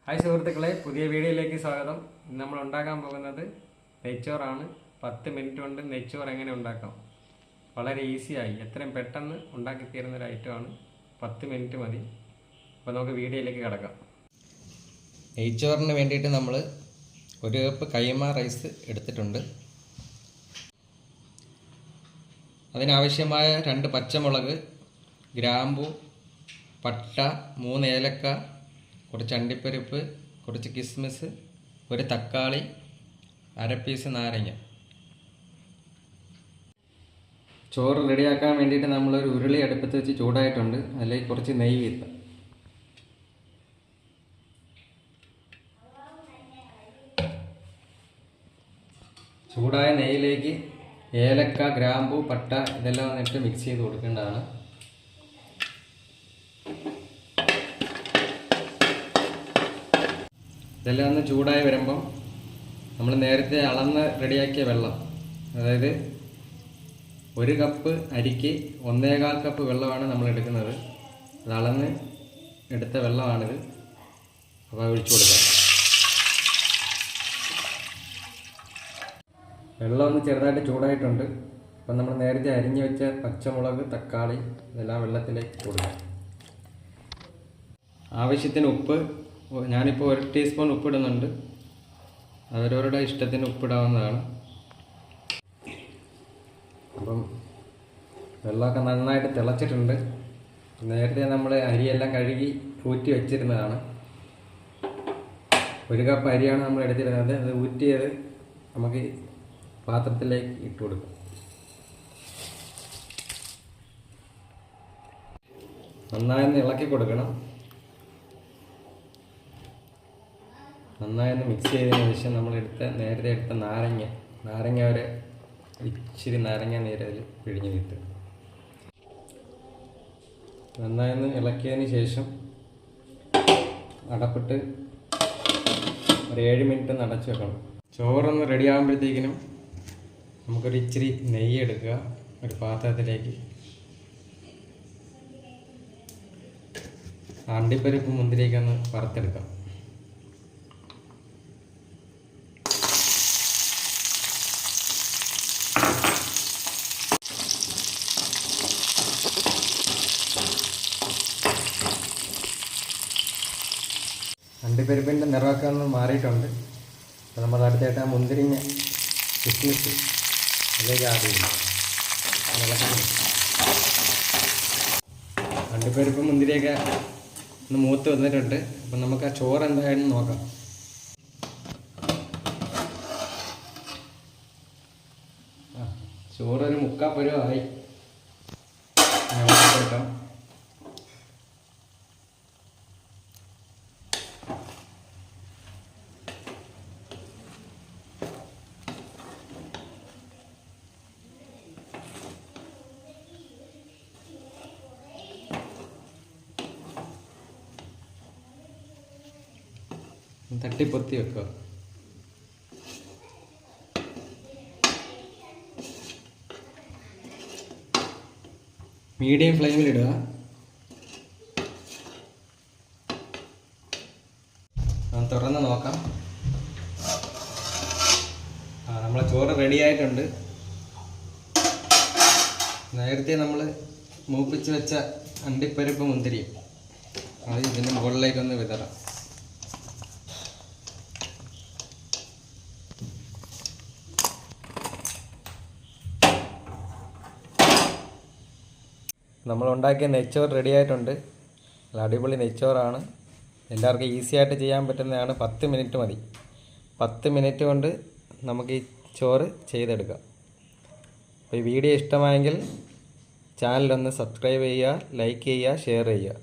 Hi സുഹൃത്തുക്കളെ, പുതിയ വീഡിയോയിലേക്ക് സ്വാഗതം. ഇന്ന് നമ്മൾ ഉണ്ടാക്കാൻ പോകുന്നത് നെയ്ച്ചോറാണ്. 10 മിനിറ്റ് കൊണ്ട് നെയ്ച്ചോറ് എങ്ങനെ ഉണ്ടാക്കാം. വളരെ ഈസിയായി എത്രയും പെട്ടെന്ന് ഉണ്ടാക്കി തീരുന്ന ഒരു ഐറ്റമാണ്. 10 മിനിറ്റ് മതി. അപ്പോൾ നമുക്ക് വീഡിയോയിലേക്ക് കിടക്കാം. നെയ്ച്ചോറിന് വേണ്ടിയിട്ട് നമ്മൾ 1 കപ്പ് കൈമ റൈസ് എടുത്തിട്ടുണ്ട്. അതിനാവശ്യമായ 2 പച്ചമുളക്, ഗ്രാമ്പു, പട്ട, 3 ഏലക്ക, കുറച്ച് അണ്ടിപ്പരിപ്പ്, കുറച്ച് കിസ്മിസ്, 1 തക്കാളി, 1/2 പീസ് നാരങ്ങ. ചോറ് റെഡിയാക്കാൻ വേണ്ടിയിട്ട് നമ്മളൊരു ഉരുളി അടുപ്പത്ത് വെച്ച് ചൂടായിട്ടുണ്ട്. അതിലേക്ക് കുറച്ച് നെയ്യ് വീത്താം. ചൂടായ നെയ്യിലേക്ക് ഏലക്ക, ഗ്രാമ്പു, പട്ട ഇതെല്ലാം വന്നിട്ട് മിക്സ് ചെയ്ത് കൊടുക്കേണ്ടതാണ്. ഇതെല്ലാം ഒന്ന് ചൂടായി വരുമ്പം നമ്മൾ നേരത്തെ അളന്ന് റെഡിയാക്കിയ വെള്ളം, അതായത് 1 കപ്പ് അരിക്ക് 1.25 കപ്പ് വെള്ളമാണ് നമ്മൾ എടുക്കുന്നത്. അത് അളന്ന് എടുത്ത വെള്ളമാണിത്. അപ്പോൾ ഒഴിച്ചു കൊടുക്കാം. വെള്ളം ഒന്ന് ചെറുതായിട്ട് ചൂടായിട്ടുണ്ട്. അപ്പം നമ്മൾ നേരത്തെ അരിഞ്ഞു വെച്ച പച്ചമുളക്, തക്കാളി ഇതെല്ലാം വെള്ളത്തിലേക്ക് കൊടുക്കാം. ആവശ്യത്തിന് ഉപ്പ്, ഞാനിപ്പോൾ 1 ടീസ്പൂൺ ഉപ്പിടുന്നുണ്ട്. അവരവരുടെ ഇഷ്ടത്തിന് ഉപ്പിടാവുന്നതാണ്. അപ്പം വെള്ളമൊക്കെ നന്നായിട്ട് തിളച്ചിട്ടുണ്ട്. നേരത്തെ നമ്മൾ അരിയെല്ലാം കഴുകി ഊറ്റി വെച്ചിരുന്നതാണ്. 1 കപ്പ് അരിയാണ് നമ്മൾ എടുത്തിരുന്നത്. അത് ഊറ്റിയത് നമുക്ക് പാത്രത്തിലേക്ക് ഇട്ട് കൊടുക്കാം. നന്നായി ഇളക്കി കൊടുക്കണം. നന്നായി മിക്സ് ചെയ്തതിന് ശേഷം നമ്മൾ നേരത്തെ എടുത്ത നാരങ്ങ വരെ ഇച്ചിരി നാരങ്ങ നീര് അതിൽ പിഴിഞ്ഞ് കിട്ടും. നന്നായി ഇളക്കിയതിന് ശേഷം അടപ്പിട്ട് ഒരു 7 മിനിറ്റ് അടച്ച് വെക്കണം. ചോറൊന്ന് റെഡി ആകുമ്പോഴത്തേക്കിനും നമുക്കൊരു ഇച്ചിരി നെയ്യ് എടുക്കുക. ഒരു പാത്രത്തിലേക്ക് അണ്ടിപ്പരിപ്പ്, മുന്തിരിയൊക്കെ വറുത്തെടുക്കാം. അണ്ടിപ്പരിപ്പിൻ്റെ നിറമൊക്കെ ഒന്ന് മാറിയിട്ടുണ്ട്. അപ്പോൾ നമ്മൾ അടുത്തായിട്ട് ആ മുന്തിരിങ്ങ, കിസ്മിസ് അതിലേക്ക് ആഡ് ചെയ്യും. അണ്ടിപ്പരിപ്പ്, മുന്തിരിയൊക്കെ ഒന്ന് മൂത്ത് വന്നിട്ടുണ്ട്. അപ്പം നമുക്ക് ആ ചോറ് എന്തായാലും നോക്കാം. ചോറൊരു 3/4 പരുവമായി. കൊടുക്കാം. തട്ടിപ്പൊത്തി വെക്കുക. മീഡിയം ഫ്ലെയിമിലിടുക. തുറന്ന് നോക്കാം. നമ്മളെ ചോറ് റെഡി ആയിട്ടുണ്ട്. നേരത്തെ നമ്മൾ മൂപ്പിച്ച് വെച്ച അണ്ടിപ്പരിപ്പ്, മുന്തിരി അത് ഇതിൻ്റെ മുകളിലേക്കൊന്ന് വിതറാം. നമ്മൾ ഉണ്ടാക്കിയ നെയ്ച്ചോറ് റെഡി ആയിട്ടുണ്ട്. അടിപൊളി നെയ്ച്ചോറാണ്. എല്ലാവർക്കും ഈസി ആയിട്ട് ചെയ്യാൻ പറ്റുന്നതാണ്. 10 മിനിറ്റ് മതി. 10 മിനിറ്റ് കൊണ്ട് നമുക്ക് ഈ ചോറ് ചെയ്തെടുക്കാം. അപ്പോൾ ഈ വീഡിയോ ഇഷ്ടമായെങ്കിൽ ചാനലൊന്ന് സബ്സ്ക്രൈബ് ചെയ്യുക, ലൈക്ക് ചെയ്യുക, ഷെയർ ചെയ്യുക.